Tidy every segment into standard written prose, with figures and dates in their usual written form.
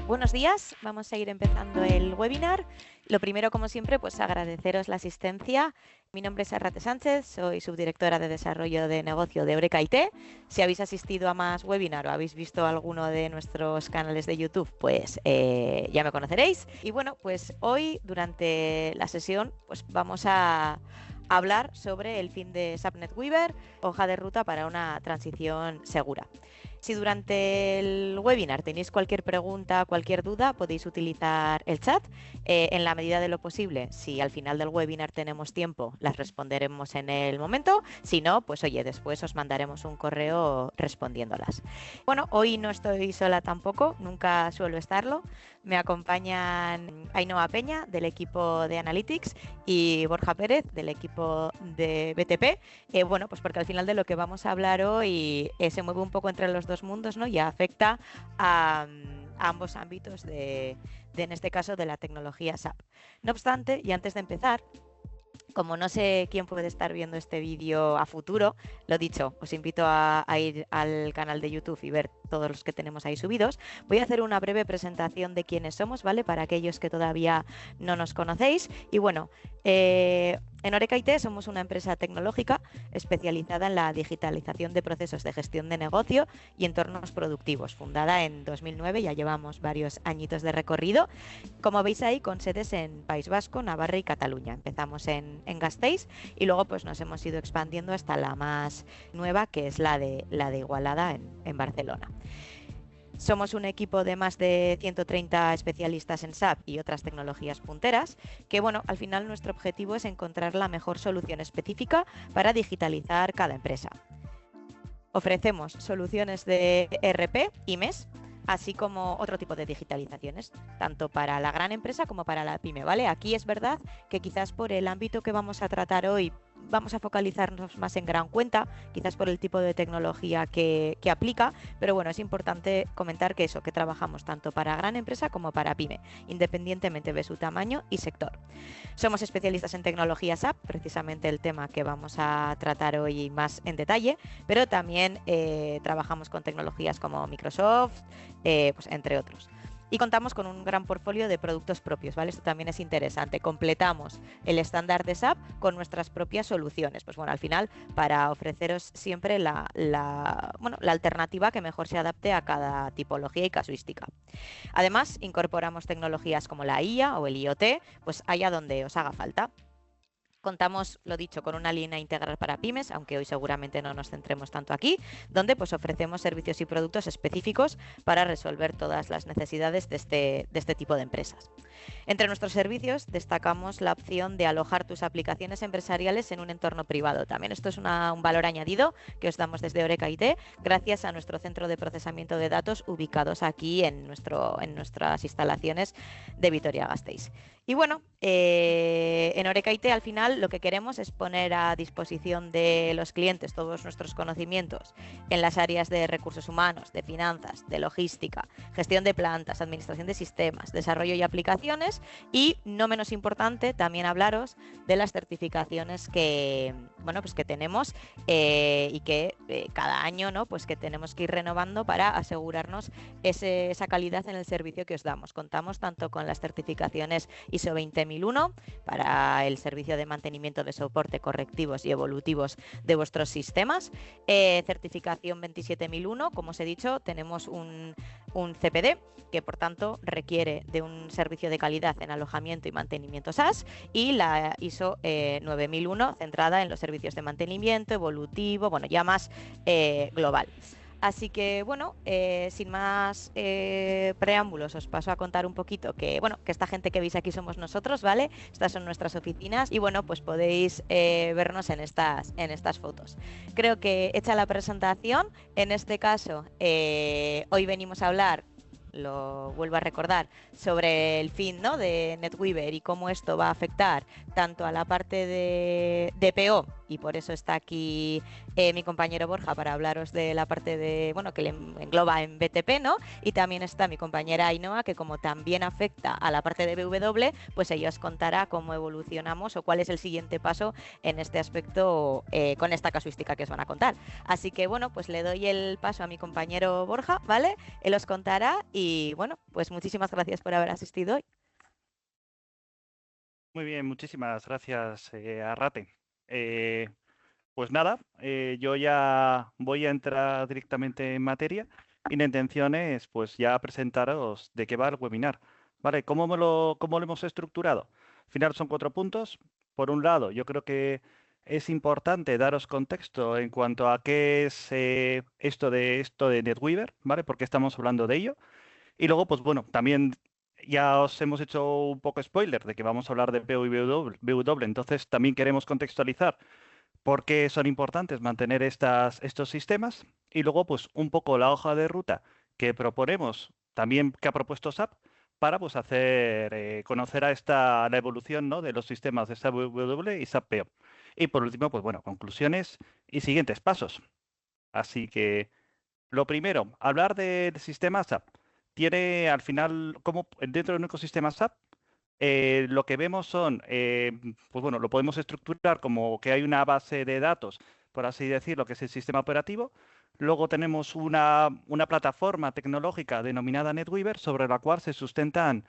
Buenos días, vamos a ir empezando el webinar. Lo primero, como siempre, pues agradeceros la asistencia. Mi nombre es Arrate Sánchez, soy subdirectora de Desarrollo de Negocio de Eureka IT. Si habéis asistido a más webinar o habéis visto alguno de nuestros canales de YouTube, pues ya me conoceréis. Y bueno, pues hoy, durante la sesión, pues vamos a hablar sobre el fin de SAP NetWeaver, hoja de ruta para una transición segura. Si durante el webinar tenéis cualquier pregunta, cualquier duda, podéis utilizar el chat. En la medida de lo posible, si al final del webinar tenemos tiempo, las responderemos en el momento. Si no, pues oye, después os mandaremos un correo respondiéndolas. Bueno, hoy no estoy sola tampoco, nunca suelo estarlo. Me acompañan Ainhoa Peña, del equipo de Analytics, y Borja Pérez, del equipo de BTP. Bueno, pues porque al final de lo que vamos a hablar hoy se mueve un poco entre los dos mundos, ¿no? Y afecta a ambos ámbitos en este caso, de la tecnología SAP. No obstante, y antes de empezar, como no sé quién puede estar viendo este vídeo a futuro, lo dicho, os invito a ir al canal de YouTube y ver todos los que tenemos ahí subidos. Voy a hacer una breve presentación de quiénes somos, ¿vale? Para aquellos que todavía no nos conocéis. Y bueno, en Eureka IT somos una empresa tecnológica especializada en la digitalización de procesos de gestión de negocio y entornos productivos. Fundada en 2009, ya llevamos varios añitos de recorrido. Como veis ahí, con sedes en País Vasco, Navarra y Cataluña. Empezamos en Gasteiz y luego pues nos hemos ido expandiendo hasta la más nueva, que es la de Igualada en Barcelona. Somos un equipo de más de 130 especialistas en SAP y otras tecnologías punteras, que bueno, al final nuestro objetivo es encontrar la mejor solución específica para digitalizar cada empresa. Ofrecemos soluciones de ERP y MES, así como otro tipo de digitalizaciones, tanto para la gran empresa como para la pyme, ¿vale? Aquí es verdad que quizás por el ámbito que vamos a tratar hoy vamos a focalizarnos más en gran cuenta, quizás por el tipo de tecnología que aplica, pero bueno, es importante comentar que eso, que trabajamos tanto para gran empresa como para pyme, independientemente de su tamaño y sector. Somos especialistas en tecnología SAP, precisamente el tema que vamos a tratar hoy más en detalle, pero también trabajamos con tecnologías como Microsoft, pues entre otros. Y contamos con un gran portfolio de productos propios, ¿vale? Esto también es interesante. Completamos el estándar de SAP con nuestras propias soluciones. Pues bueno, al final, para ofreceros siempre la alternativa que mejor se adapte a cada tipología y casuística. Además, incorporamos tecnologías como la IA o el IoT, pues allá donde os haga falta. Contamos, lo dicho, con una línea integral para pymes, aunque hoy seguramente no nos centremos tanto aquí, donde pues ofrecemos servicios y productos específicos para resolver todas las necesidades de este tipo de empresas. Entre nuestros servicios destacamos la opción de alojar tus aplicaciones empresariales en un entorno privado. También esto es un valor añadido que os damos desde Eureka IT, gracias a nuestro centro de procesamiento de datos ubicados aquí en nuestras instalaciones de Vitoria-Gasteiz. Y bueno, en Eureka IT al final lo que queremos es poner a disposición de los clientes todos nuestros conocimientos en las áreas de recursos humanos, de finanzas, de logística, gestión de plantas, administración de sistemas, desarrollo y aplicaciones, y no menos importante también hablaros de las certificaciones que tenemos y que cada año, ¿no? Pues que tenemos que ir renovando para asegurarnos esa calidad en el servicio que os damos. Contamos tanto con las certificaciones ISO 20001 para el servicio de mantenimiento de soporte, correctivos y evolutivos de vuestros sistemas, certificación 27001, como os he dicho, tenemos un CPD que por tanto requiere de un servicio de calidad en alojamiento y mantenimiento SaaS, y la ISO 9001 centrada en los servicios de mantenimiento evolutivo, bueno, ya más global. Así que, bueno, sin más preámbulos, os paso a contar un poquito que esta gente que veis aquí somos nosotros, ¿vale? Estas son nuestras oficinas y, bueno, pues podéis vernos en estas fotos. Creo que hecha la presentación, en este caso, hoy venimos a hablar, lo vuelvo a recordar, sobre el fin, ¿no?, de NetWeaver y cómo esto va a afectar tanto a la parte de PO y por eso está aquí mi compañero Borja para hablaros de la parte de, bueno, que le engloba en BTP, ¿no? Y también está mi compañera Ainhoa, que como también afecta a la parte de BW, pues ella os contará cómo evolucionamos o cuál es el siguiente paso en este aspecto con esta casuística que os van a contar. Así que bueno, pues le doy el paso a mi compañero Borja, ¿vale? Él os contará y bueno, pues muchísimas gracias por haber asistido hoy. Muy bien, muchísimas gracias, Arrate. Pues nada, yo ya voy a entrar directamente en materia y la intención es pues ya presentaros de qué va el webinar. ¿Vale? ¿Cómo lo hemos estructurado? Al final son 4 puntos. Por un lado, yo creo que es importante daros contexto en cuanto a qué es esto de NetWeaver, ¿vale? Porque estamos hablando de ello. Y luego, pues bueno, también ya os hemos hecho un poco spoiler de que vamos a hablar de PO y BW, entonces también queremos contextualizar por qué son importantes mantener estos sistemas y luego pues un poco la hoja de ruta que proponemos, también que ha propuesto SAP, para pues hacer conocer la evolución, ¿no?, de los sistemas de SAP BW y SAP PO. Y por último, pues bueno, conclusiones y siguientes pasos. Así que lo primero, hablar del sistema SAP. Tiene al final, como dentro de un ecosistema SAP, lo que vemos son, pues bueno, lo podemos estructurar como que hay una base de datos, por así decirlo, que es el sistema operativo. Luego tenemos una plataforma tecnológica denominada NetWeaver, sobre la cual se sustentan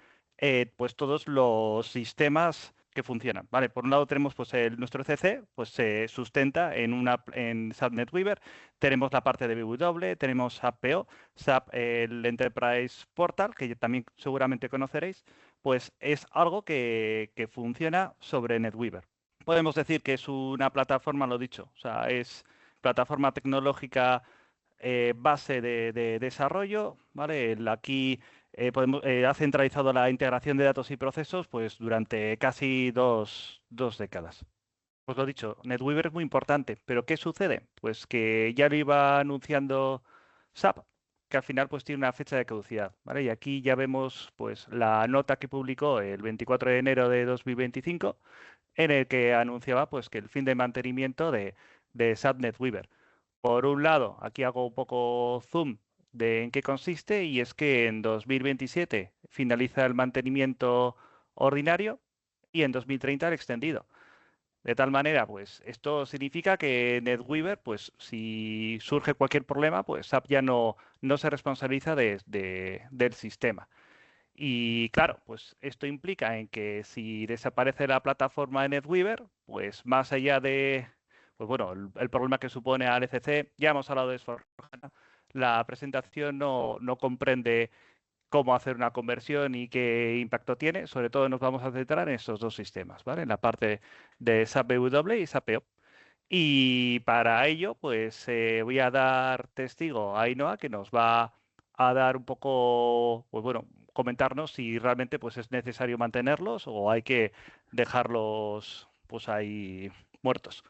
pues todos los sistemas que funcionan. ¿Vale? Por un lado tenemos pues nuestro CC, pues se sustenta en SAP NetWeaver. Tenemos la parte de BW, tenemos SAP PO, SAP el Enterprise Portal, que también seguramente conoceréis, pues es algo que funciona sobre NetWeaver. Podemos decir que es una plataforma, lo dicho, o sea, es plataforma tecnológica base de desarrollo, ¿vale? Aquí ha centralizado la integración de datos y procesos pues durante casi dos décadas. Pues lo dicho, NetWeaver es muy importante, pero ¿qué sucede? Pues que ya lo iba anunciando SAP, que al final pues tiene una fecha de caducidad, ¿vale? Y aquí ya vemos pues la nota que publicó el 24 de enero de 2025, en el que anunciaba pues que el fin de mantenimiento de SAP NetWeaver. Por un lado, aquí hago un poco zoom de en qué consiste, y es que en 2027 finaliza el mantenimiento ordinario y en 2030 el extendido. De tal manera, pues esto significa que NetWeaver, pues si surge cualquier problema, pues SAP ya no se responsabiliza del sistema. Y claro, pues esto implica en que si desaparece la plataforma de NetWeaver, pues más allá de, pues bueno, el problema que supone al ECC, ya hemos hablado de eso. La presentación no comprende cómo hacer una conversión y qué impacto tiene. Sobre todo nos vamos a centrar en estos dos sistemas, ¿vale? En la parte de SAP BW y SAP PO. Y para ello, pues voy a dar testigo a Ainhoa, que nos va a dar un poco, pues bueno, comentarnos si realmente pues es necesario mantenerlos o hay que dejarlos pues ahí muertos.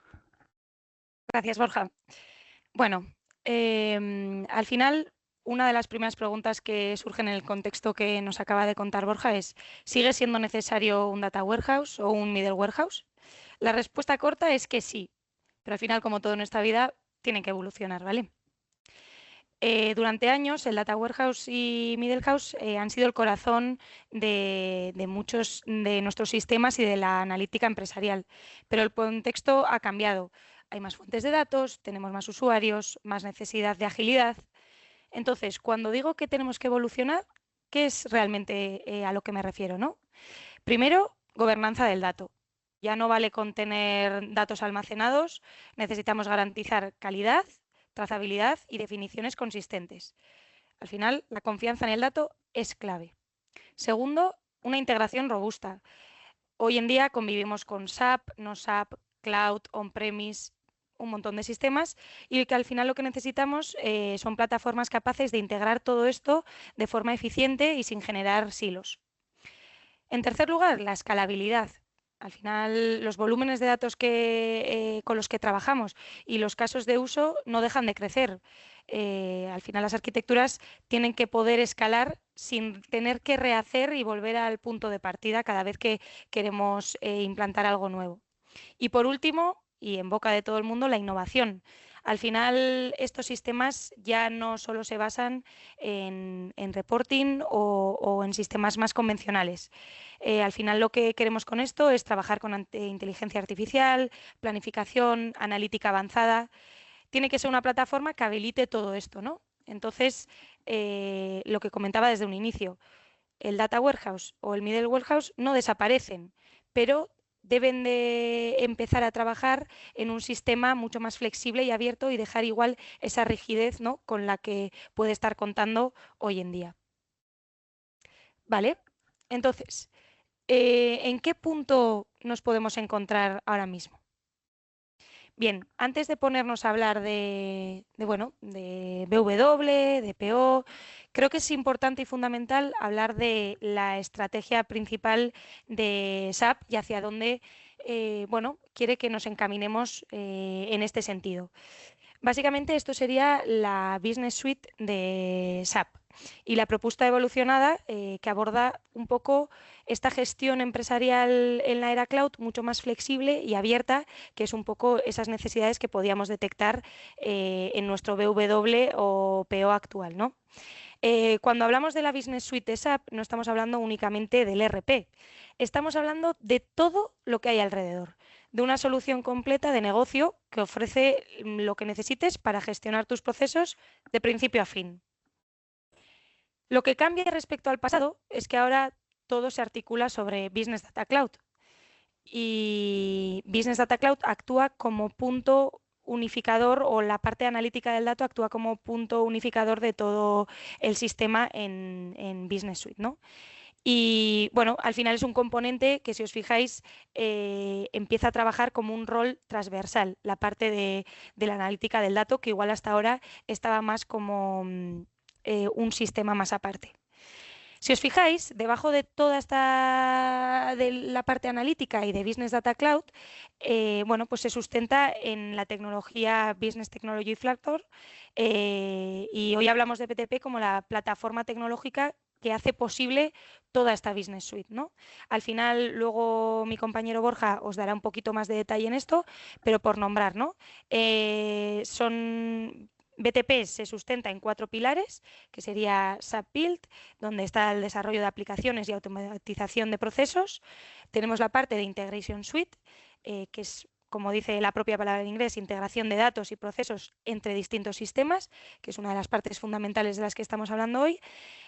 Gracias, Borja. Bueno, al final, una de las primeras preguntas que surgen en el contexto que nos acaba de contar Borja es, ¿sigue siendo necesario un data warehouse o un middle warehouse? La respuesta corta es que sí, pero al final, como todo en esta vida, tiene que evolucionar, ¿vale? Durante años, el Data Warehouse y Middle House han sido el corazón de muchos de nuestros sistemas y de la analítica empresarial, pero el contexto ha cambiado. Hay más fuentes de datos, tenemos más usuarios, más necesidad de agilidad. Entonces, cuando digo que tenemos que evolucionar, ¿qué es realmente a lo que me refiero, ¿no? Primero, gobernanza del dato. Ya no vale con tener datos almacenados, necesitamos garantizar calidad, trazabilidad y definiciones consistentes. Al final, la confianza en el dato es clave. Segundo, una integración robusta. Hoy en día convivimos con SAP, no SAP, Cloud, On-Premise, un montón de sistemas, y que al final lo que necesitamos son plataformas capaces de integrar todo esto de forma eficiente y sin generar silos. En tercer lugar, la escalabilidad. Al final, los volúmenes de datos con los que trabajamos y los casos de uso no dejan de crecer. Al final, las arquitecturas tienen que poder escalar sin tener que rehacer y volver al punto de partida cada vez que queremos implantar algo nuevo. Y por último, y en boca de todo el mundo la innovación. Al final, estos sistemas ya no solo se basan en reporting o en sistemas más convencionales. Al final, lo que queremos con esto es trabajar con inteligencia artificial, planificación, analítica avanzada. Tiene que ser una plataforma que habilite todo esto, ¿no? Entonces, lo que comentaba desde un inicio, el Data Warehouse o el Middle Warehouse no desaparecen, pero deben de empezar a trabajar en un sistema mucho más flexible y abierto y dejar igual esa rigidez, ¿no?, con la que puede estar contando hoy en día. ¿Vale? Entonces, ¿en qué punto nos podemos encontrar ahora mismo? Bien, antes de ponernos a hablar bueno, de BW, de PO, creo que es importante y fundamental hablar de la estrategia principal de SAP y hacia dónde bueno, quiere que nos encaminemos en este sentido. Básicamente esto sería la Business Suite de SAP y la propuesta evolucionada que aborda un poco esta gestión empresarial en la era cloud mucho más flexible y abierta, que es un poco esas necesidades que podíamos detectar en nuestro BW o PO actual, ¿no? Cuando hablamos de la Business Suite de SAP, no estamos hablando únicamente del ERP, estamos hablando de todo lo que hay alrededor, de una solución completa de negocio que ofrece lo que necesites para gestionar tus procesos de principio a fin. Lo que cambia respecto al pasado es que ahora todo se articula sobre Business Data Cloud y Business Data Cloud actúa como punto unificador, o la parte analítica del dato actúa como punto unificador de todo el sistema en Business Suite, ¿no? Y bueno, al final es un componente que, si os fijáis, empieza a trabajar como un rol transversal, la parte de la analítica del dato, que igual hasta ahora estaba más como un sistema más aparte. Si os fijáis, debajo de toda esta de la parte analítica y de Business Data Cloud, bueno, pues se sustenta en la tecnología Business Technology Platform, y hoy hablamos de BTP como la plataforma tecnológica que hace posible toda esta Business Suite, ¿no? Al final, luego mi compañero Borja os dará un poquito más de detalle en esto, pero por nombrar, ¿no? BTP se sustenta en 4 pilares, que sería SAP Build, donde está el desarrollo de aplicaciones y automatización de procesos. Tenemos la parte de Integration Suite, que es, como dice la propia palabra en inglés, integración de datos y procesos entre distintos sistemas, que es una de las partes fundamentales de las que estamos hablando hoy.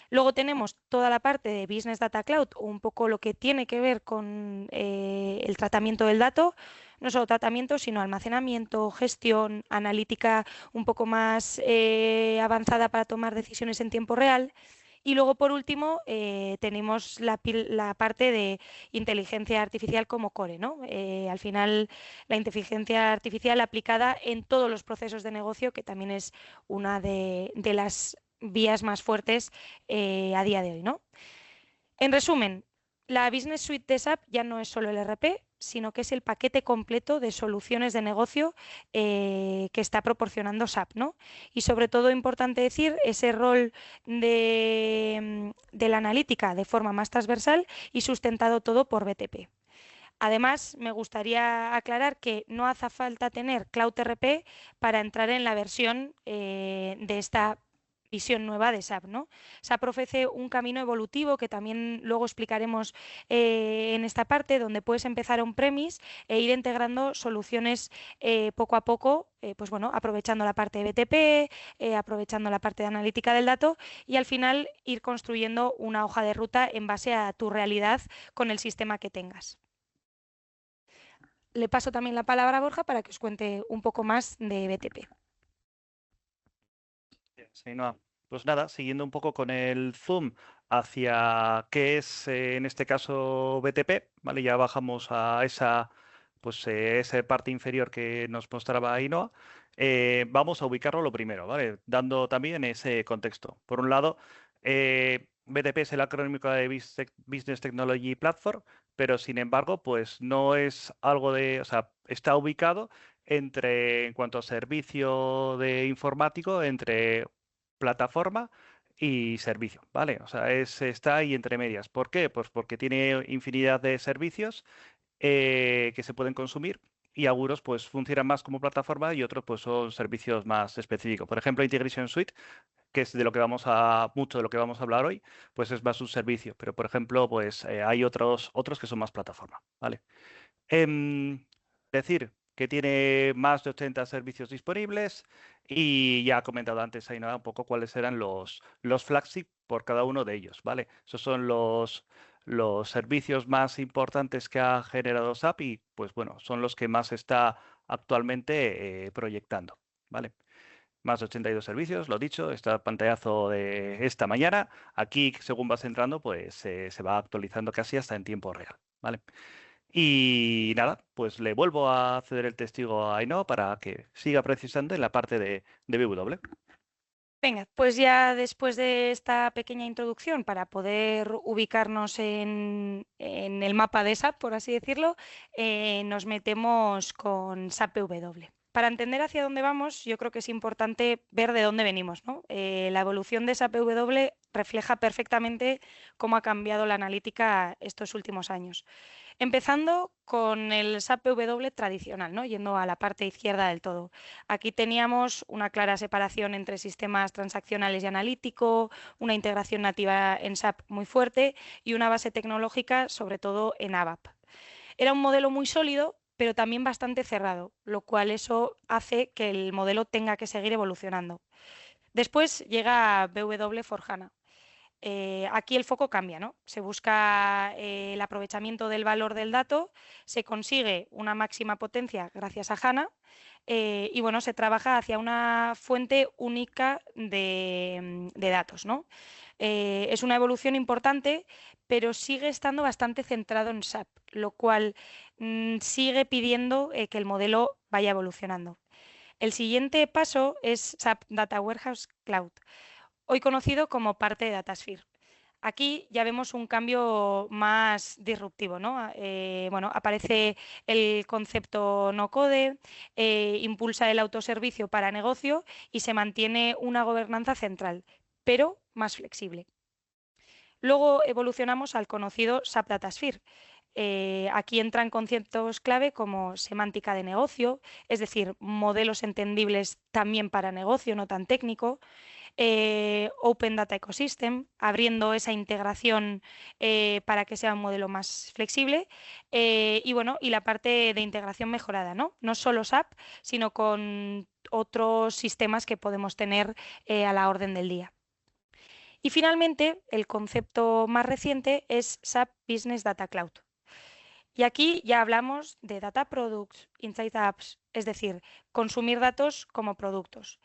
Luego tenemos toda la parte de Business Data Cloud, o un poco lo que tiene que ver con el tratamiento del dato, no solo tratamiento, sino almacenamiento, gestión, analítica un poco más avanzada para tomar decisiones en tiempo real. Y luego, por último, tenemos la parte de inteligencia artificial como core, ¿no? Al final, la inteligencia artificial aplicada en todos los procesos de negocio, que también es una de las vías más fuertes a día de hoy, ¿no? En resumen, la Business Suite de SAP ya no es solo el ERP, sino que es el paquete completo de soluciones de negocio que está proporcionando SAP, ¿no? Y sobre todo, importante decir, ese rol de la analítica de forma más transversal y sustentado todo por BTP. Además, me gustaría aclarar que no hace falta tener Cloud ERP para entrar en la versión de esta visión nueva de SAP, ¿no? SAP ofrece un camino evolutivo que también luego explicaremos en esta parte, donde puedes empezar on-premise e ir integrando soluciones poco a poco, pues bueno, aprovechando la parte de BTP, aprovechando la parte de analítica del dato, y al final ir construyendo una hoja de ruta en base a tu realidad con el sistema que tengas. Le paso también la palabra a Borja para que os cuente un poco más de BTP. Sí, no. Pues nada, siguiendo un poco con el zoom hacia qué es, en este caso, BTP, ¿vale? Ya bajamos a esa, pues, esa parte inferior que nos mostraba Ainhoa. Vamos a ubicarlo lo primero, ¿vale? Dando también ese contexto. Por un lado, BTP es el acrónimo de Business Technology Platform, pero sin embargo, pues no es algo de, o sea, está ubicado en cuanto a servicio de informático, entre plataforma y servicio, ¿vale? O sea, está ahí entre medias. ¿Por qué? Pues porque tiene infinidad de servicios que se pueden consumir y algunos pues funcionan más como plataforma y otros pues son servicios más específicos. Por ejemplo, Integration Suite, que es de lo que mucho de lo que vamos a hablar hoy, pues es más un servicio. Pero, por ejemplo, pues hay otros que son más plataforma, ¿vale? Decir que tiene más de 80 servicios disponibles y ya ha comentado antes ahí nada un poco cuáles eran los flagship por cada uno de ellos, ¿vale? Esos son los servicios más importantes que ha generado SAP y pues bueno, son los que más está actualmente proyectando, ¿vale? Más de 82 servicios, lo dicho, está el pantallazo de esta mañana. Aquí, según vas entrando, pues se va actualizando casi hasta en tiempo real, ¿vale? Y nada, pues le vuelvo a ceder el testigo a Ainhoa para que siga precisando en la parte de BW. Venga, pues ya después de esta pequeña introducción para poder ubicarnos en el mapa de SAP, por así decirlo, nos metemos con SAP BW. Para entender hacia dónde vamos, yo creo que es importante ver de dónde venimos, ¿no? La evolución de SAP BW refleja perfectamente cómo ha cambiado la analítica estos últimos años. Empezando con el SAP BW tradicional, ¿no? Yendo a la parte izquierda del todo. Aquí teníamos una clara separación entre sistemas transaccionales y analítico, una integración nativa en SAP muy fuerte y una base tecnológica, sobre todo en ABAP. Era un modelo muy sólido, pero también bastante cerrado, lo cual eso hace que el modelo tenga que seguir evolucionando. Después llega BW for HANA. Aquí el foco cambia, ¿no? Se busca el aprovechamiento del valor del dato, se consigue una máxima potencia gracias a HANA y bueno, se trabaja hacia una fuente única de datos, ¿no? Es una evolución importante, pero sigue estando bastante centrado en SAP, lo cual sigue pidiendo que el modelo vaya evolucionando. El siguiente paso es SAP Data Warehouse Cloud, hoy conocido como parte de Datasphere. Aquí ya vemos un cambio más disruptivo, ¿no? Bueno, aparece el concepto no-code, impulsa el autoservicio para negocio y se mantiene una gobernanza central, pero más flexible. Luego evolucionamos al conocido SAP Datasphere. Aquí entran conceptos clave como semántica de negocio, es decir, modelos entendibles también para negocio, no tan técnico, Open Data Ecosystem, abriendo esa integración para que sea un modelo más flexible y bueno, y la parte de integración mejorada, ¿no? No solo SAP, sino con otros sistemas que podemos tener a la orden del día. Y finalmente, el concepto más reciente es SAP Business Data Cloud. Y aquí ya hablamos de Data Products, Inside Apps, es decir, consumir datos como productos.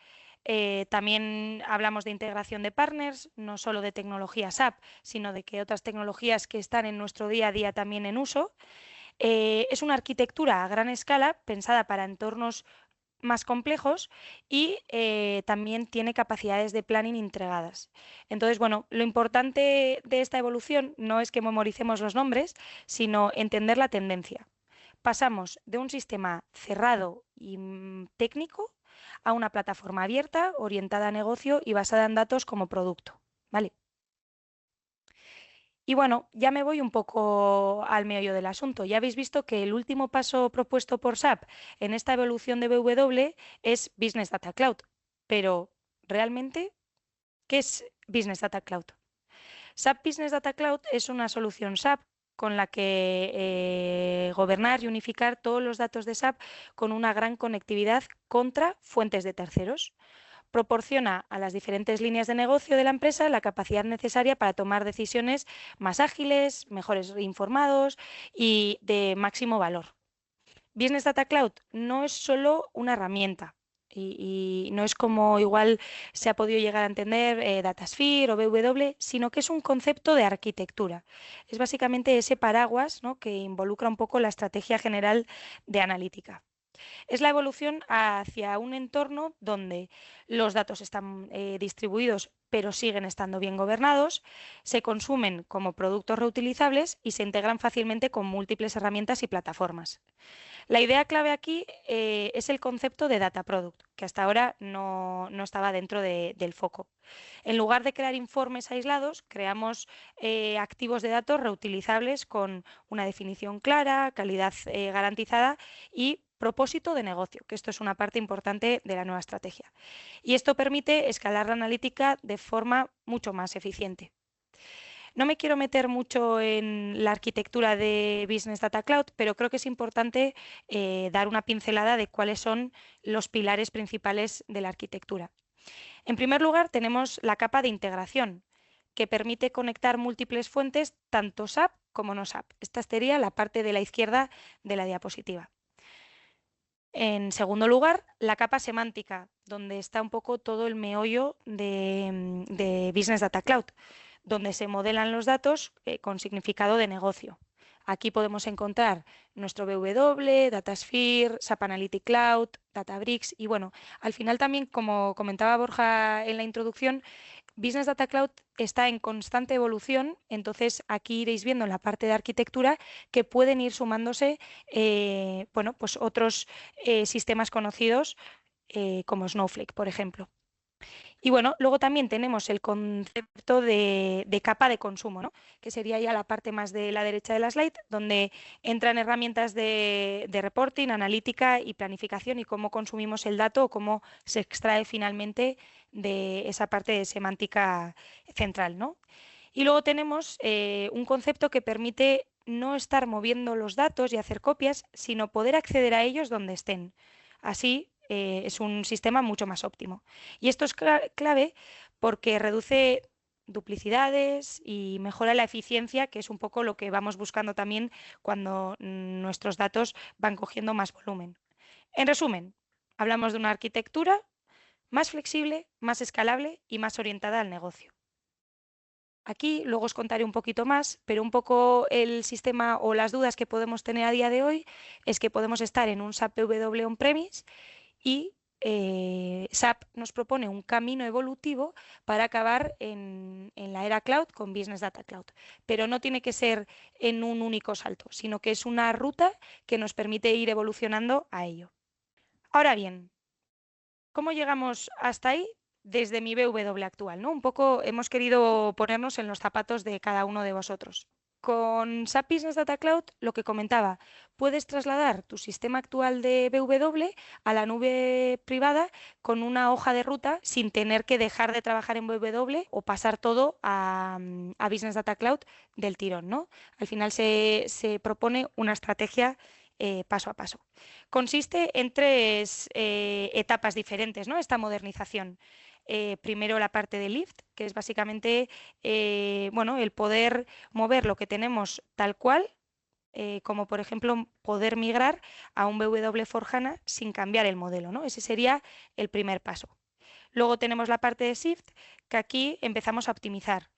También hablamos de integración de partners, no solo de tecnología SAP, sino de que otras tecnologías que están en nuestro día a día también en uso. Es una arquitectura a gran escala pensada para entornos más complejos y también tiene capacidades de planning integradas. Entonces, bueno, lo importante de esta evolución no es que memoricemos los nombres, sino entender la tendencia. Pasamos de un sistema cerrado y técnico a una plataforma abierta, orientada a negocio y basada en datos como producto. ¿Vale? Y bueno, ya me voy un poco al meollo del asunto. Ya habéis visto que el último paso propuesto por SAP en esta evolución de BW es Business Data Cloud. Pero, ¿realmente qué es Business Data Cloud? SAP Business Data Cloud es una solución SAP con la que gobernar y unificar todos los datos de SAP con una gran conectividad contra fuentes de terceros. Proporciona a las diferentes líneas de negocio de la empresa la capacidad necesaria para tomar decisiones más ágiles, mejores informados y de máximo valor. Business Data Cloud no es solo una herramienta y no es como igual se ha podido llegar a entender Datasphere o BW, sino que es un concepto de arquitectura. Es básicamente ese paraguas, ¿no?, que involucra un poco la estrategia general de analítica. Es la evolución hacia un entorno donde los datos están distribuidos pero siguen estando bien gobernados, se consumen como productos reutilizables y se integran fácilmente con múltiples herramientas y plataformas. La idea clave aquí es el concepto de data product, que hasta ahora no estaba dentro del foco. En lugar de crear informes aislados, creamos activos de datos reutilizables con una definición clara, calidad garantizada y propósito de negocio, que esto es una parte importante de la nueva estrategia. Y esto permite escalar la analítica de forma mucho más eficiente. No me quiero meter mucho en la arquitectura de Business Data Cloud, pero creo que es importante dar una pincelada de cuáles son los pilares principales de la arquitectura. En primer lugar, tenemos la capa de integración, que permite conectar múltiples fuentes, tanto SAP como no SAP. Esta sería la parte de la izquierda de la diapositiva. En segundo lugar, la capa semántica, donde está un poco todo el meollo de Business Data Cloud, donde se modelan los datos con significado de negocio. Aquí podemos encontrar nuestro BW, Datasphere, SAP Analytics Cloud, Databricks y bueno, al final también, como comentaba Borja en la introducción, Business Data Cloud está en constante evolución, entonces aquí iréis viendo en la parte de arquitectura que pueden ir sumándose bueno, pues otros sistemas conocidos como Snowflake, por ejemplo. Y bueno, luego también tenemos el concepto de capa de consumo, ¿no? Que sería ya la parte más de la derecha de la slide, donde entran herramientas de reporting, analítica y planificación y cómo consumimos el dato o cómo se extrae finalmente de esa parte de semántica central, ¿no? Y luego tenemos un concepto que permite no estar moviendo los datos y hacer copias, sino poder acceder a ellos donde estén. Así es un sistema mucho más óptimo. Y esto es clave porque reduce duplicidades y mejora la eficiencia, que es un poco lo que vamos buscando también cuando nuestros datos van cogiendo más volumen. En resumen, hablamos de una arquitectura más flexible, más escalable y más orientada al negocio. Aquí luego os contaré un poquito más, pero un poco el sistema o las dudas que podemos tener a día de hoy es que podemos estar en un SAP BW on-premise y SAP nos propone un camino evolutivo para acabar en la era cloud con Business Data Cloud. Pero no tiene que ser en un único salto, sino que es una ruta que nos permite ir evolucionando a ello. Ahora bien, ¿cómo llegamos hasta ahí? Desde mi BW actual, ¿no? Un poco hemos querido ponernos en los zapatos de cada uno de vosotros. Con SAP Business Data Cloud, lo que comentaba, puedes trasladar tu sistema actual de BW a la nube privada con una hoja de ruta sin tener que dejar de trabajar en BW o pasar todo a Business Data Cloud del tirón, ¿no? Al final se propone una estrategia paso a paso. Consiste en tres etapas diferentes, ¿no? Esta modernización. Primero la parte de Lift, que es básicamente bueno, el poder mover lo que tenemos tal cual, como por ejemplo poder migrar a un BW for HANA sin cambiar el modelo, ¿no? Ese sería el primer paso. Luego tenemos la parte de Shift, que aquí empezamos a optimizar.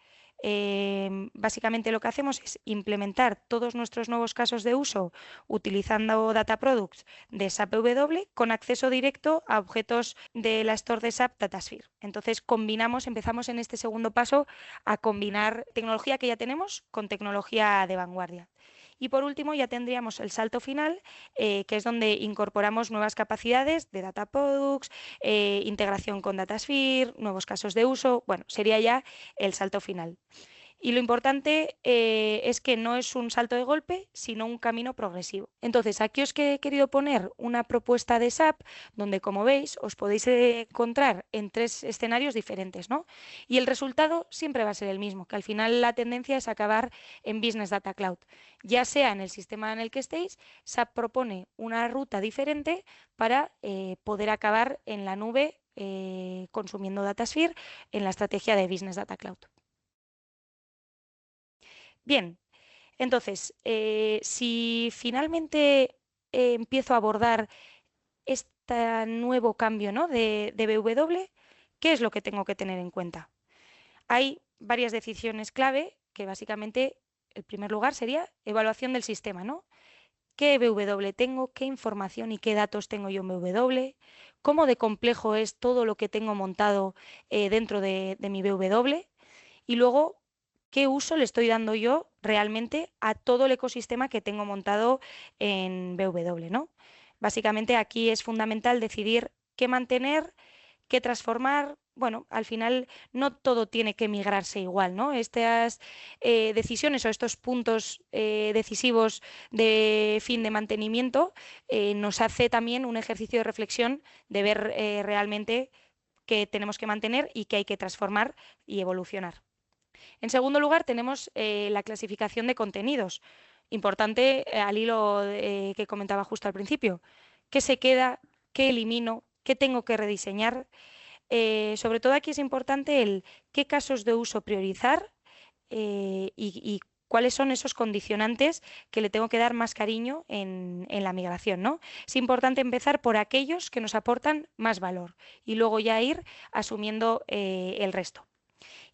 Básicamente lo que hacemos es implementar todos nuestros nuevos casos de uso utilizando Data Products de SAP BW con acceso directo a objetos de la store de SAP Datasphere. Entonces empezamos en este segundo paso a combinar tecnología que ya tenemos con tecnología de vanguardia. Y por último ya tendríamos el salto final, que es donde incorporamos nuevas capacidades de Data Products, integración con Datasphere, nuevos casos de uso. Bueno, sería ya el salto final. Y lo importante es que no es un salto de golpe, sino un camino progresivo. Entonces, aquí os he querido poner una propuesta de SAP donde, como veis, os podéis encontrar en tres escenarios diferentes, ¿no? Y el resultado siempre va a ser el mismo, que al final la tendencia es acabar en Business Data Cloud. Ya sea en el sistema en el que estéis, SAP propone una ruta diferente para poder acabar en la nube consumiendo Datasphere en la estrategia de Business Data Cloud. Bien, entonces, si finalmente empiezo a abordar este nuevo cambio, ¿no? de BW, ¿qué es lo que tengo que tener en cuenta? Hay varias decisiones clave que básicamente, el primer lugar sería evaluación del sistema, ¿no? ¿Qué BW tengo? ¿Qué información y qué datos tengo yo en BW? ¿Cómo de complejo es todo lo que tengo montado dentro de mi BW? Y luego, ¿qué uso le estoy dando yo realmente a todo el ecosistema que tengo montado en BW, ¿no? Básicamente aquí es fundamental decidir qué mantener, qué transformar. Bueno, al final no todo tiene que migrarse igual, ¿no? Estas decisiones o estos puntos decisivos de fin de mantenimiento nos hace también un ejercicio de reflexión de ver realmente qué tenemos que mantener y qué hay que transformar y evolucionar. En segundo lugar, tenemos la clasificación de contenidos. Importante al hilo que comentaba justo al principio. ¿Qué se queda? ¿Qué elimino? ¿Qué tengo que rediseñar? Sobre todo aquí es importante el qué casos de uso priorizar y cuáles son esos condicionantes que le tengo que dar más cariño en la migración, ¿no? Es importante empezar por aquellos que nos aportan más valor y luego ya ir asumiendo el resto.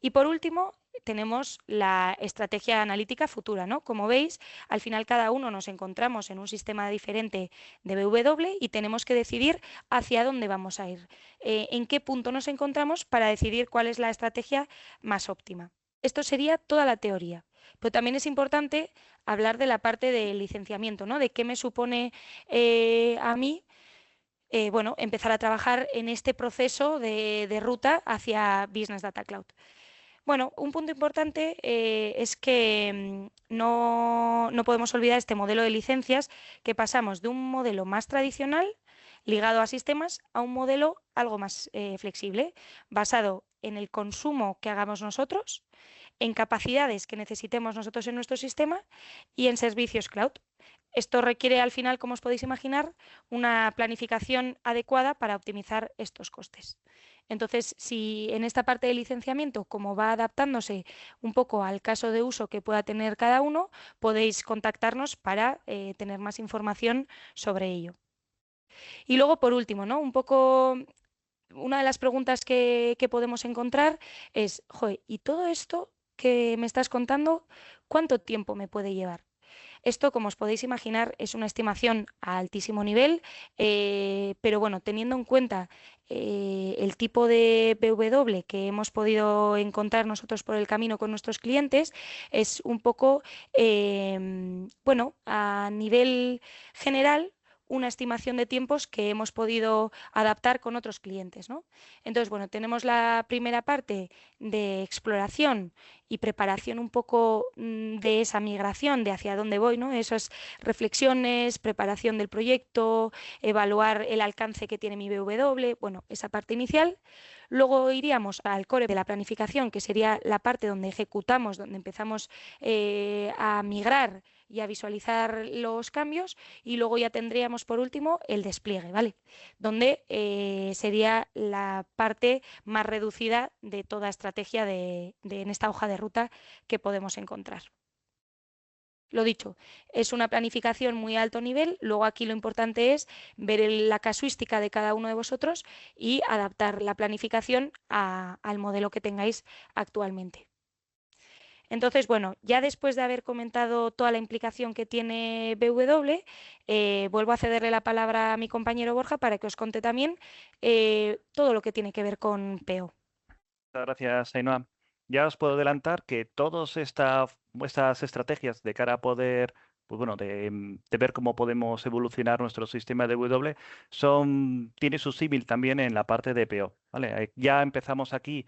Y por último, tenemos la estrategia analítica futura, ¿no? Como veis, al final cada uno nos encontramos en un sistema diferente de BW y tenemos que decidir hacia dónde vamos a ir, en qué punto nos encontramos para decidir cuál es la estrategia más óptima. Esto sería toda la teoría, pero también es importante hablar de la parte del licenciamiento, ¿no? De qué me supone a mí bueno, empezar a trabajar en este proceso de ruta hacia Business Data Cloud. Bueno, un punto importante es que no podemos olvidar este modelo de licencias, que pasamos de un modelo más tradicional ligado a sistemas a un modelo algo más flexible, basado en el consumo que hagamos nosotros, en capacidades que necesitemos nosotros en nuestro sistema y en servicios cloud. Esto requiere al final, como os podéis imaginar, una planificación adecuada para optimizar estos costes. Entonces, si en esta parte de licenciamiento, como va adaptándose un poco al caso de uso que pueda tener cada uno, podéis contactarnos para tener más información sobre ello. Y luego, por último, ¿no? Un poco, una de las preguntas que podemos encontrar es, joder, ¿y todo esto que me estás contando, cuánto tiempo me puede llevar? Esto, como os podéis imaginar, es una estimación a altísimo nivel, pero bueno, teniendo en cuenta el tipo de BW que hemos podido encontrar nosotros por el camino con nuestros clientes, es un poco, bueno, a nivel general, una estimación de tiempos que hemos podido adaptar con otros clientes, ¿no? Entonces, bueno, tenemos la primera parte de exploración y preparación un poco de esa migración, de hacia dónde voy, ¿no? Esas reflexiones, preparación del proyecto, evaluar el alcance que tiene mi BW, bueno, esa parte inicial. Luego iríamos al core de la planificación, que sería la parte donde ejecutamos, donde empezamos a migrar y a visualizar los cambios, y luego ya tendríamos por último el despliegue, ¿vale? Donde sería la parte más reducida de toda estrategia en esta hoja de ruta que podemos encontrar. Lo dicho, es una planificación muy alto nivel, luego aquí lo importante es ver la casuística de cada uno de vosotros y adaptar la planificación al modelo que tengáis actualmente. Entonces, bueno, ya después de haber comentado toda la implicación que tiene BW, vuelvo a cederle la palabra a mi compañero Borja para que os conte también todo lo que tiene que ver con PO. Muchas gracias, Ainhoa. Ya os puedo adelantar que todas estas estrategias de cara a poder, pues bueno, de ver cómo podemos evolucionar nuestro sistema de W, tiene su símil también en la parte de PO, ¿vale? Ya empezamos aquí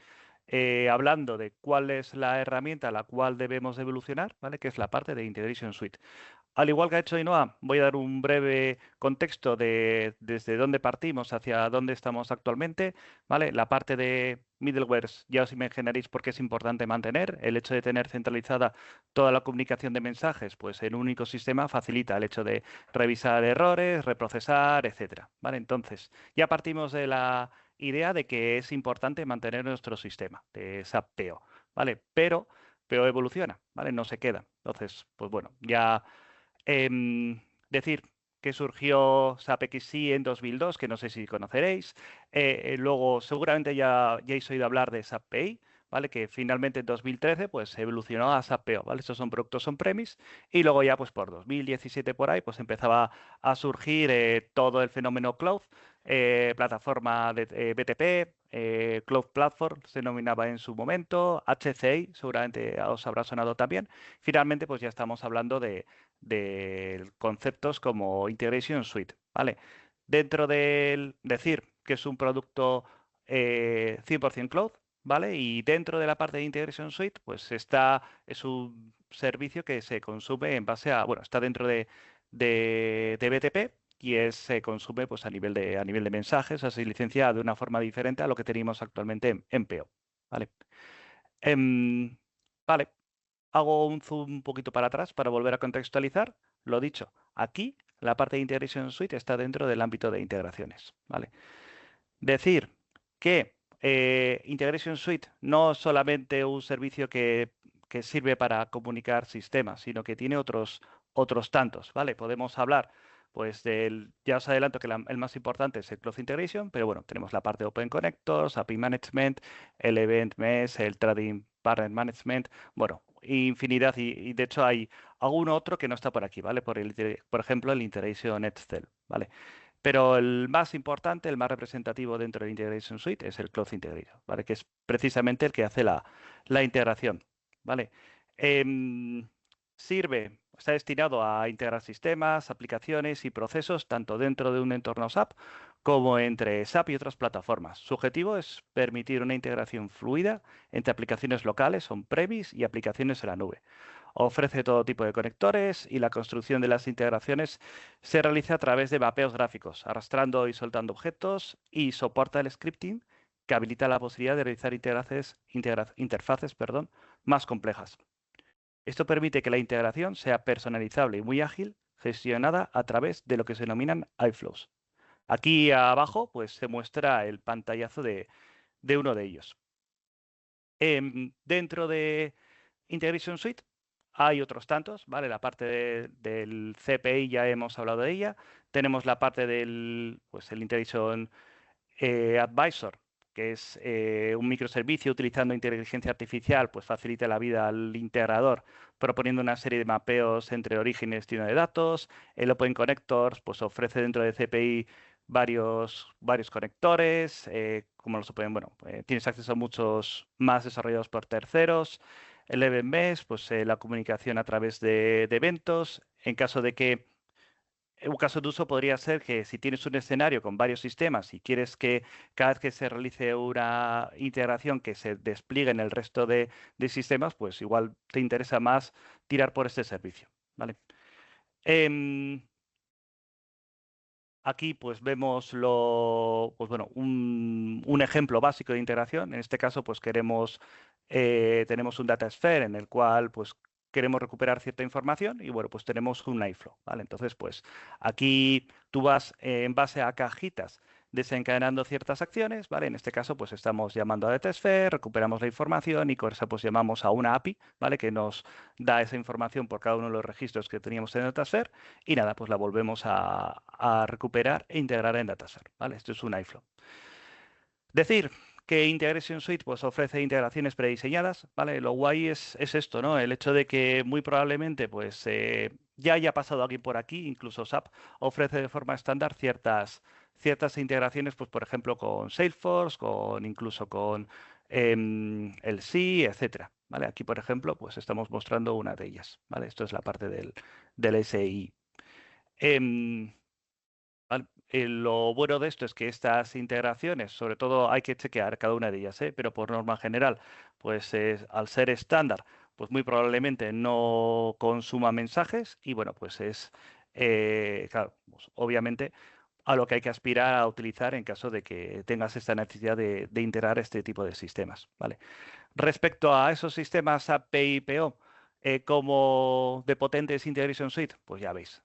hablando de cuál es la herramienta a la cual debemos evolucionar, ¿vale? Que es la parte de Integration Suite. Al igual que ha hecho Ainhoa, voy a dar un breve contexto de desde dónde partimos hacia dónde estamos actualmente, ¿vale? La parte de middlewares ya os imaginaréis por qué es importante mantener. El hecho de tener centralizada toda la comunicación de mensajes, pues en un único sistema facilita el hecho de revisar errores, reprocesar, etcétera, ¿vale? Entonces, ya partimos de la idea de que es importante mantener nuestro sistema de SAP PO, ¿vale? Pero PO evoluciona, ¿vale? No se queda. Entonces, pues bueno, ya decir que surgió SAP XC en 2002, que no sé si conoceréis. Luego, seguramente ya habéis oído hablar de SAP Pay, ¿vale? Que finalmente en 2013 pues evolucionó a SAP PO, ¿vale? Estos son productos on-premise y luego ya pues por 2017 por ahí pues empezaba a surgir todo el fenómeno cloud, plataforma de BTP, Cloud Platform se denominaba en su momento, HCI seguramente os habrá sonado también. Finalmente pues ya estamos hablando de conceptos como Integration Suite, ¿vale? Dentro del decir que es un producto 100% cloud, ¿vale? Y dentro de la parte de Integration Suite, pues es un servicio que se consume en base a, bueno, está dentro de BTP y se consume pues a nivel de mensajes, así licenciado de una forma diferente a lo que teníamos actualmente en PO, ¿vale? Vale, hago un zoom un poquito para atrás para volver a contextualizar. Lo dicho, aquí la parte de Integration Suite está dentro del ámbito de integraciones, ¿vale? Decir que Integration Suite no es solamente un servicio que sirve para comunicar sistemas, sino que tiene otros tantos, ¿vale? Podemos hablar, pues, ya os adelanto que el más importante es el Cloud Integration, pero bueno, tenemos la parte de Open Connectors, API Management, el Event Mesh, el Trading Partner Management, bueno, infinidad, y de hecho hay algún otro que no está por aquí, ¿vale? Por ejemplo, el Integration Excel, ¿vale? Pero el más importante, el más representativo dentro de Integration Suite es el Cloud Integration, ¿vale? Que es precisamente el que hace la integración, ¿vale? Está destinado a integrar sistemas, aplicaciones y procesos tanto dentro de un entorno SAP como entre SAP y otras plataformas. Su objetivo es permitir una integración fluida entre aplicaciones locales, on-premise y aplicaciones en la nube. Ofrece todo tipo de conectores y la construcción de las integraciones se realiza a través de mapeos gráficos, arrastrando y soltando objetos, y soporta el scripting que habilita la posibilidad de realizar interfaces más complejas. Esto permite que la integración sea personalizable y muy ágil, gestionada a través de lo que se denominan iFlows. Aquí abajo pues, se muestra el pantallazo de uno de ellos. Dentro de Integration Suite hay otros tantos, ¿vale? La parte del CPI ya hemos hablado de ella. Tenemos la parte del el Integration Advisor, que es un microservicio utilizando inteligencia artificial, pues facilita la vida al integrador, proponiendo una serie de mapeos entre origen y destino de datos. El Open Connectors, pues ofrece dentro de CPI varios conectores, como los pueden, bueno, tienes acceso a muchos más desarrollados por terceros. El Event Mesh, pues la comunicación a través de eventos. En caso de que un caso de uso podría ser que si tienes un escenario con varios sistemas y quieres que cada vez que se realice una integración que se despliegue en el resto de sistemas, pues igual te interesa más tirar por este servicio, ¿vale? Aquí pues vemos un ejemplo básico de integración. En este caso pues tenemos un DataSphere en el cual pues queremos recuperar cierta información y bueno, pues tenemos un iFlow, ¿vale? Entonces pues aquí tú vas en base a cajitas desencadenando ciertas acciones, ¿vale? En este caso pues estamos llamando a DataSphere, recuperamos la información y con esa pues llamamos a una API, ¿vale? Que nos da esa información por cada uno de los registros que teníamos en DataSphere y nada, pues la volvemos a recuperar e integrar en DataSphere, ¿vale? Esto es un iFlow. Decir que Integration Suite pues, ofrece integraciones prediseñadas, ¿vale? Lo guay es esto, ¿no? El hecho de que muy probablemente pues, ya haya pasado alguien por aquí, incluso SAP ofrece de forma estándar ciertas integraciones, pues, por ejemplo, con Salesforce, incluso con el SI, etcétera, ¿vale? Aquí, por ejemplo, pues estamos mostrando una de ellas, ¿vale? Esto es la parte del SI. Lo bueno de esto es que estas integraciones, sobre todo hay que chequear cada una de ellas, pero por norma general, pues al ser estándar, pues muy probablemente no consuma mensajes y bueno, pues claro, pues obviamente a lo que hay que aspirar a utilizar en caso de que tengas esta necesidad de integrar este tipo de sistemas, ¿vale? Respecto a esos sistemas API y PO, como de potentes Integration Suite, pues ya veis,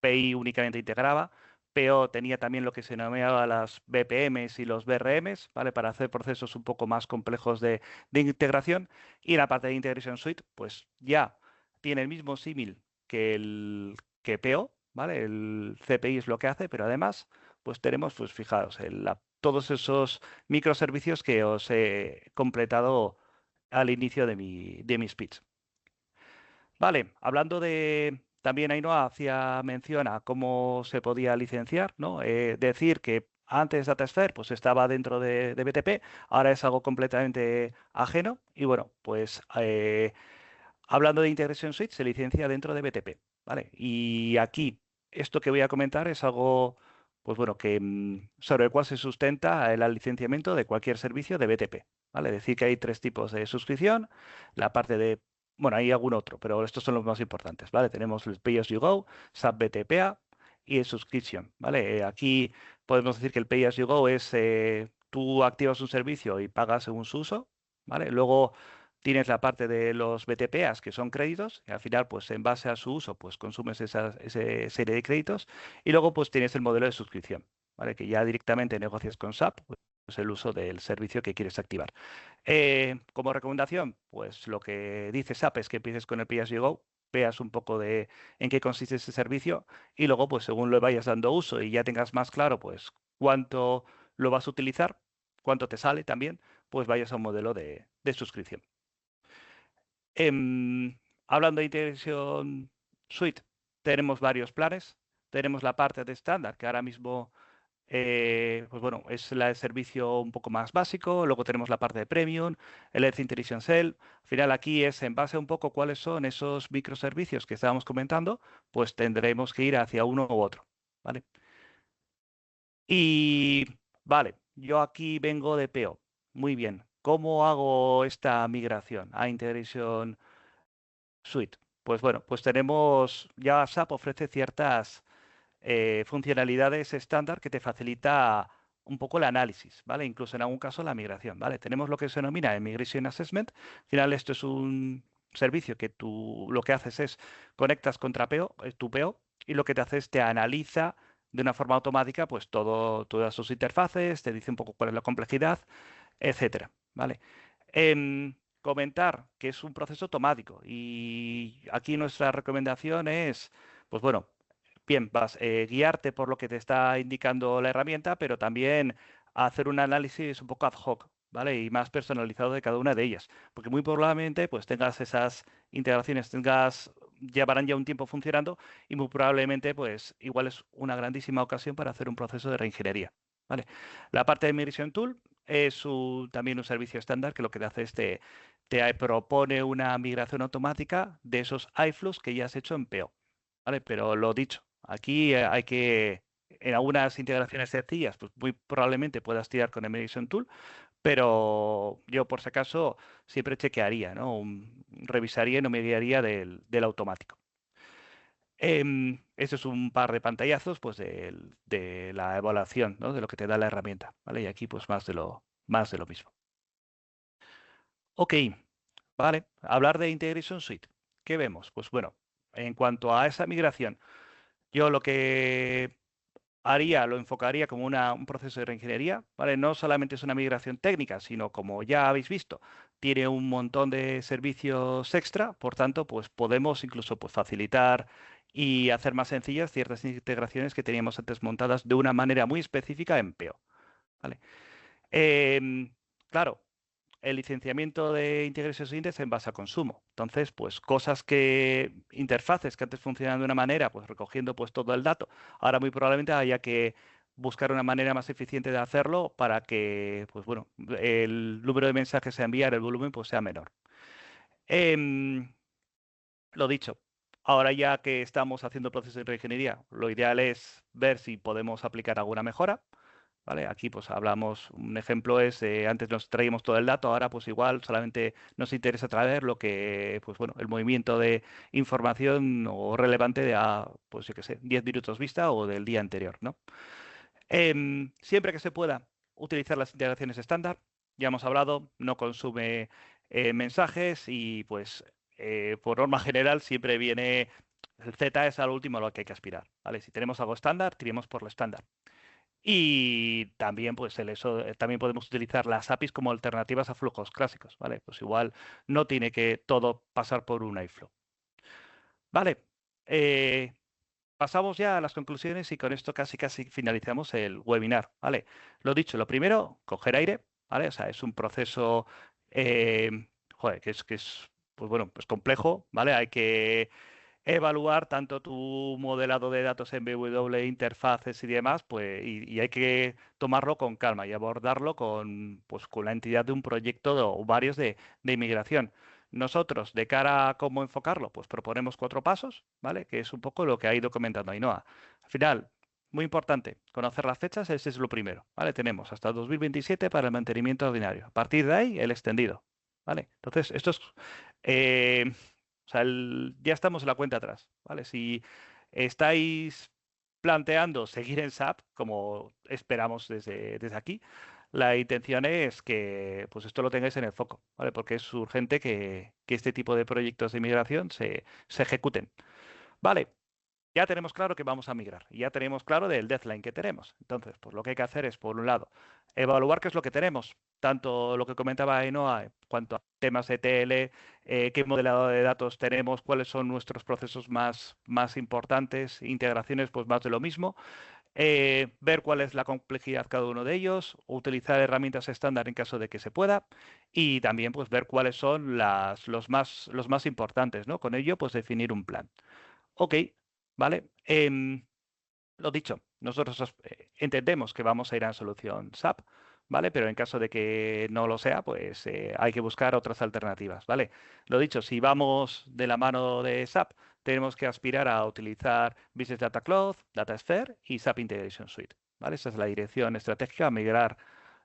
PI únicamente integraba, PO tenía también lo que se denominaba las BPMs y los BRMs, ¿vale? Para hacer procesos un poco más complejos de integración. Y la parte de Integration Suite, pues ya tiene el mismo símil que PO, ¿vale? El CPI es lo que hace, pero además, pues tenemos, pues fijaos, todos esos microservicios que os he completado al inicio de mi speech. Vale, hablando también Ainhoa hacía mención a cómo se podía licenciar, ¿no? Decir que antes DataSphere pues estaba dentro de BTP, ahora es algo completamente ajeno y bueno, pues hablando de Integration Suite se licencia dentro de BTP, ¿vale? Y aquí esto que voy a comentar es algo pues bueno, sobre el cual se sustenta el licenciamiento de cualquier servicio de BTP, ¿vale? Es decir, que hay 3 tipos de suscripción, la parte de, bueno, hay algún otro, pero estos son los más importantes, ¿vale? Tenemos el Pay As You Go, SAP BTPA y el Subscription, ¿vale? Aquí podemos decir que el Pay As You Go es, tú activas un servicio y pagas según su uso, ¿vale? Luego tienes la parte de los BTPAs, que son créditos, y al final, pues en base a su uso, pues consumes esa serie de créditos. Y luego, pues tienes el modelo de suscripción, ¿vale? Que ya directamente negocias con SAP, pues el uso del servicio que quieres activar. Como recomendación, pues lo que dice SAP es que empieces con el Pay As You Go, veas un poco de en qué consiste ese servicio y luego, pues según le vayas dando uso y ya tengas más claro, pues cuánto lo vas a utilizar, cuánto te sale también, pues vayas a un modelo de suscripción. Hablando de Integration Suite, tenemos varios planes. Tenemos la parte de estándar, que ahora mismo pues bueno, es la de servicio un poco más básico. Luego tenemos la parte de Premium, el Edge Integration Cell. Al final aquí es en base a un poco cuáles son esos microservicios que estábamos comentando, pues tendremos que ir hacia uno u otro, ¿vale? Y vale, yo aquí vengo de PO. Muy bien. ¿Cómo hago esta migración a Integration Suite? Pues bueno, pues tenemos, ya SAP ofrece ciertas funcionalidades estándar que te facilita un poco el análisis, ¿vale? Incluso en algún caso la migración, ¿vale? Tenemos lo que se denomina el Migration Assessment. Al final esto es un servicio que tú lo que haces es conectas contra PO, tu PO, y lo que te hace es te analiza de una forma automática pues todas sus interfaces, te dice un poco cuál es la complejidad, etcétera, ¿vale? Comentar que es un proceso automático y aquí nuestra recomendación es, pues bueno, bien, guiarte por lo que te está indicando la herramienta, pero también hacer un análisis un poco ad hoc, ¿vale? Y más personalizado de cada una de ellas, porque muy probablemente pues tengas esas integraciones, llevarán ya un tiempo funcionando y muy probablemente pues igual es una grandísima ocasión para hacer un proceso de reingeniería, ¿vale? La parte de Migration Tool es también un servicio estándar que lo que te hace es te propone una migración automática de esos iFlows que ya has hecho en PO, ¿vale? Pero lo dicho, aquí hay que, en algunas integraciones sencillas, pues muy probablemente puedas tirar con el Migration Tool, pero yo por si acaso siempre chequearía, ¿no? Revisaría y no me guiaría del automático. Eso es un par de pantallazos pues, de la evaluación, ¿no? De lo que te da la herramienta, ¿vale? Y aquí pues más de lo mismo. Ok, vale. Hablar de Integration Suite. ¿Qué vemos? Pues bueno, en cuanto a esa migración, yo lo que lo enfocaría como un proceso de reingeniería, ¿vale? No solamente es una migración técnica, sino como ya habéis visto, tiene un montón de servicios extra, por tanto, pues podemos incluso pues, facilitar y hacer más sencillas ciertas integraciones que teníamos antes montadas de una manera muy específica en PO, ¿vale? Claro, el licenciamiento de Integration Index en base a consumo. Entonces, pues interfaces que antes funcionaban de una manera, pues recogiendo pues todo el dato, ahora muy probablemente haya que buscar una manera más eficiente de hacerlo para que, pues bueno, el número de mensajes a enviar, el volumen, pues sea menor. Lo dicho, ahora ya que estamos haciendo procesos de reingeniería, lo ideal es ver si podemos aplicar alguna mejora. ¿Vale? Aquí pues hablamos, un ejemplo es, antes nos traíamos todo el dato, ahora pues igual solamente nos interesa traer lo que, pues bueno, el movimiento de información o relevante de pues yo qué sé, 10 minutos vista o del día anterior, ¿no? Siempre que se pueda utilizar las integraciones estándar, ya hemos hablado, no consume mensajes y pues por norma general siempre viene, el Z es al último a lo que hay que aspirar, ¿vale? Si tenemos algo estándar, tiremos por lo estándar. Y también, pues, también podemos utilizar las APIs como alternativas a flujos clásicos, ¿vale? Pues igual no tiene que todo pasar por un iFlow. Vale, pasamos ya a las conclusiones y con esto casi finalizamos el webinar, ¿vale? Lo dicho, lo primero, coger aire, ¿vale? O sea, es un proceso, joder, que es, pues bueno, pues complejo, ¿vale? Hay que evaluar tanto tu modelado de datos en BW, interfaces y demás, pues, y hay que tomarlo con calma y abordarlo pues, con la entidad de un proyecto o varios de inmigración. Nosotros, de cara a cómo enfocarlo, pues proponemos 4 pasos, ¿vale? Que es un poco lo que ha ido comentando Ainhoa. Al final, muy importante, conocer las fechas, ese es lo primero, ¿vale? Tenemos hasta 2027 para el mantenimiento ordinario. A partir de ahí, el extendido, ¿vale? Entonces, esto es, o sea, ya estamos en la cuenta atrás, ¿vale? Si estáis planteando seguir en SAP, como esperamos desde aquí, la intención es que pues esto lo tengáis en el foco, ¿vale? Porque es urgente que este tipo de proyectos de migración se ejecuten. Vale, ya tenemos claro que vamos a migrar y ya tenemos claro del deadline que tenemos. Entonces, pues lo que hay que hacer es, por un lado, evaluar qué es lo que tenemos, tanto lo que comentaba Ainhoa en cuanto a temas de TL, qué modelado de datos tenemos, cuáles son nuestros procesos más importantes, integraciones, pues más de lo mismo. Ver cuál es la complejidad cada uno de ellos, utilizar herramientas estándar en caso de que se pueda y también pues ver cuáles son los más importantes, ¿no? Con ello, pues definir un plan. Ok, ¿vale? Lo dicho, nosotros entendemos que vamos a ir a solución SAP, ¿vale? Pero en caso de que no lo sea, pues hay que buscar otras alternativas, ¿vale? Lo dicho, si vamos de la mano de SAP, tenemos que aspirar a utilizar Business Data Cloud, DataSphere y SAP Integration Suite, ¿vale? Esa es la dirección estratégica a migrar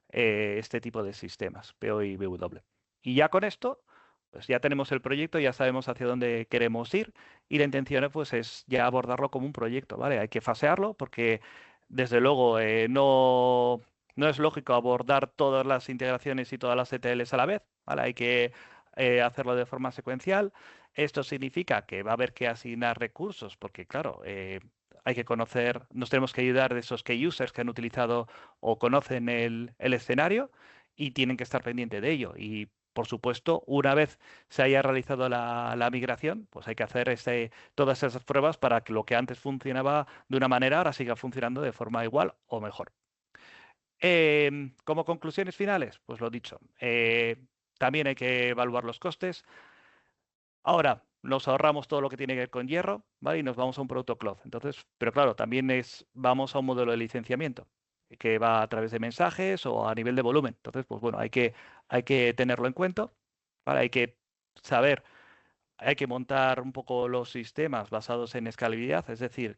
este tipo de sistemas, PO y BW. Y ya con esto, pues ya tenemos el proyecto, ya sabemos hacia dónde queremos ir y la intención pues, es ya abordarlo como un proyecto, ¿vale? Hay que fasearlo porque, desde luego, no es lógico abordar todas las integraciones y todas las ETLs a la vez, ¿vale? Hay que hacerlo de forma secuencial. Esto significa que va a haber que asignar recursos porque, claro, hay que conocer, nos tenemos que ayudar de esos key users que han utilizado o conocen el escenario y tienen que estar pendientes de ello. Y, por supuesto, una vez se haya realizado la migración, pues hay que hacer todas esas pruebas para que lo que antes funcionaba de una manera ahora siga funcionando de forma igual o mejor. Como conclusiones finales, pues lo dicho, también hay que evaluar los costes. Ahora nos ahorramos todo lo que tiene que ver con hierro, ¿vale? Y nos vamos a un producto cloud. Entonces, pero claro, también vamos a un modelo de licenciamiento que va a través de mensajes o a nivel de volumen. Entonces, pues bueno, hay que tenerlo en cuenta, ¿vale? Hay que saber, hay que montar un poco los sistemas basados en escalabilidad, es decir,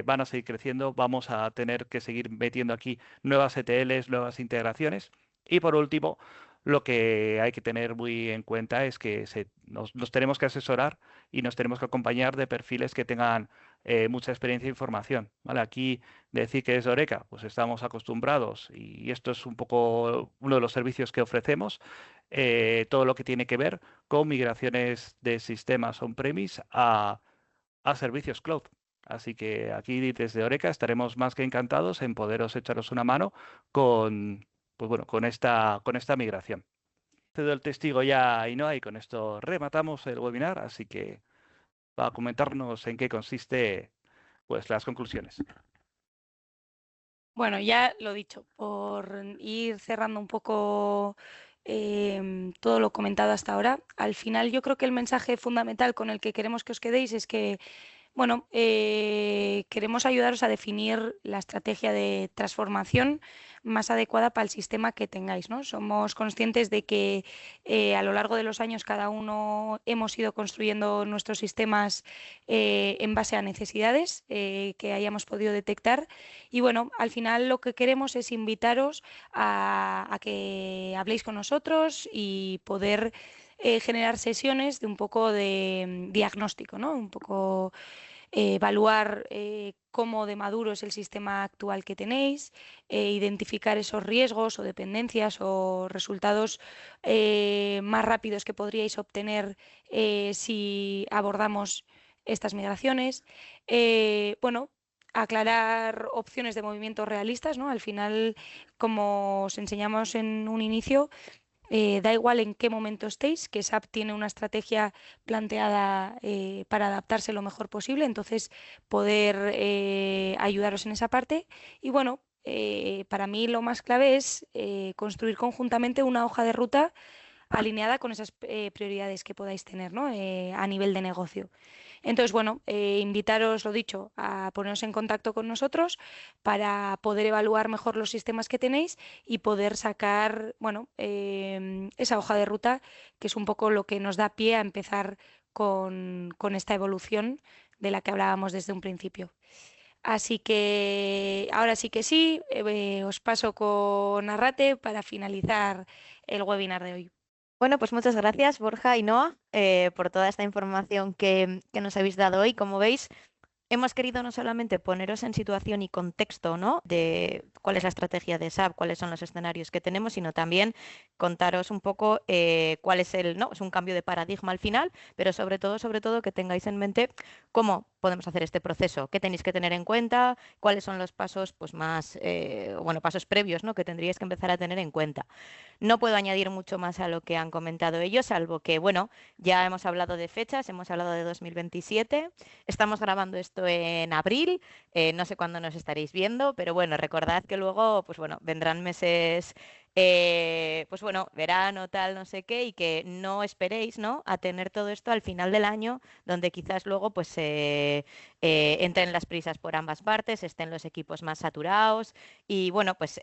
van a seguir creciendo, vamos a tener que seguir metiendo aquí nuevas ETLs, nuevas integraciones. Y por último, lo que hay que tener muy en cuenta es que nos tenemos que asesorar y nos tenemos que acompañar de perfiles que tengan mucha experiencia e información, ¿vale? Aquí decir que es Oreca, pues estamos acostumbrados y esto es un poco uno de los servicios que ofrecemos, todo lo que tiene que ver con migraciones de sistemas on-premise a servicios cloud. Así que aquí desde Oreca estaremos más que encantados en poderos echaros una mano con, pues bueno, con esta migración. Cedo el testigo ya a Ainhoa y con esto rematamos el webinar, así que va a comentarnos en qué consiste pues las conclusiones. Bueno, ya lo dicho, por ir cerrando un poco todo lo comentado hasta ahora, al final yo creo que el mensaje fundamental con el que queremos que os quedéis es que, bueno, queremos ayudaros a definir la estrategia de transformación más adecuada para el sistema que tengáis, ¿no? Somos conscientes de que a lo largo de los años cada uno hemos ido construyendo nuestros sistemas en base a necesidades que hayamos podido detectar y bueno, al final lo que queremos es invitaros a que habléis con nosotros y poder generar sesiones de un poco de diagnóstico, ¿no? Un poco evaluar cómo de maduro es el sistema actual que tenéis, identificar esos riesgos o dependencias o resultados más rápidos que podríais obtener si abordamos estas migraciones. Bueno, aclarar opciones de movimiento realistas, ¿no? Al final, como os enseñamos en un inicio, da igual en qué momento estéis, que SAP tiene una estrategia planteada para adaptarse lo mejor posible, entonces poder ayudaros en esa parte. Y bueno, para mí lo más clave es construir conjuntamente una hoja de ruta alineada con esas prioridades que podáis tener, ¿no? A nivel de negocio. Entonces, bueno, invitaros, lo dicho, a poneros en contacto con nosotros para poder evaluar mejor los sistemas que tenéis y poder sacar, bueno, esa hoja de ruta, que es un poco lo que nos da pie a empezar con esta evolución de la que hablábamos desde un principio. Así que ahora sí que sí, os paso con Arrate para finalizar el webinar de hoy. Bueno, pues muchas gracias, Borja y Noa, por toda esta información que nos habéis dado hoy. Como veis, hemos querido no solamente poneros en situación y contexto, ¿no?, de cuál es la estrategia de SAP, cuáles son los escenarios que tenemos, sino también contaros un poco cuál es ¿no? Es un cambio de paradigma al final, pero sobre todo que tengáis en mente cómo podemos hacer este proceso, qué tenéis que tener en cuenta, cuáles son los pasos pues más, pasos previos, ¿no?, que tendríais que empezar a tener en cuenta. No puedo añadir mucho más a lo que han comentado ellos, salvo que, bueno, ya hemos hablado de fechas, hemos hablado de 2027, estamos grabando esto en abril, no sé cuándo nos estaréis viendo, pero bueno, recordad que luego, pues bueno, vendrán meses, pues bueno, verano, tal, no sé qué, y que no esperéis, ¿no?, a tener todo esto al final del año, donde quizás luego pues entren las prisas por ambas partes, estén los equipos más saturados y bueno, pues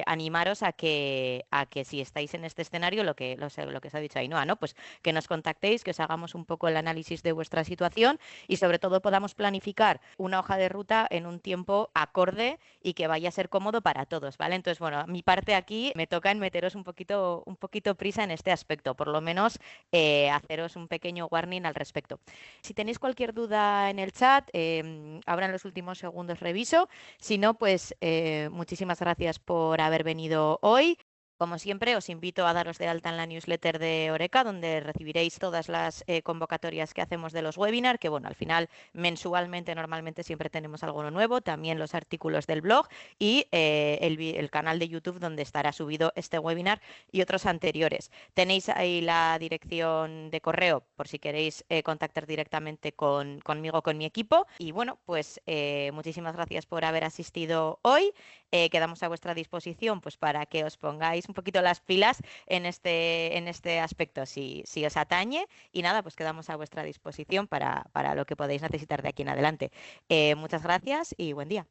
animaros a que si estáis en este escenario, lo que os ha dicho Ainhoa, ¿no?, pues que nos contactéis, que os hagamos un poco el análisis de vuestra situación y sobre todo podamos planificar una hoja de ruta en un tiempo acorde y que vaya a ser cómodo para todos, ¿vale? Entonces, bueno, mi parte aquí me toca en meteros un poquito prisa en este aspecto, por lo menos haceros un pequeño warning al respecto. Si tenéis cualquier duda en el chat, ahora en los últimos segundos reviso. Si no, pues muchísimas gracias por haber venido hoy. Como siempre, os invito a daros de alta en la newsletter de Oreca, donde recibiréis todas las convocatorias que hacemos de los webinars, que bueno, al final mensualmente, normalmente siempre tenemos algo nuevo, también los artículos del blog y el canal de YouTube donde estará subido este webinar y otros anteriores. Tenéis ahí la dirección de correo por si queréis contactar directamente conmigo, con mi equipo. Y bueno, pues muchísimas gracias por haber asistido hoy. Quedamos a vuestra disposición pues para que os pongáis un poquito las pilas en este aspecto, si os atañe. Y nada, pues quedamos a vuestra disposición para lo que podéis necesitar de aquí en adelante. Muchas gracias y buen día.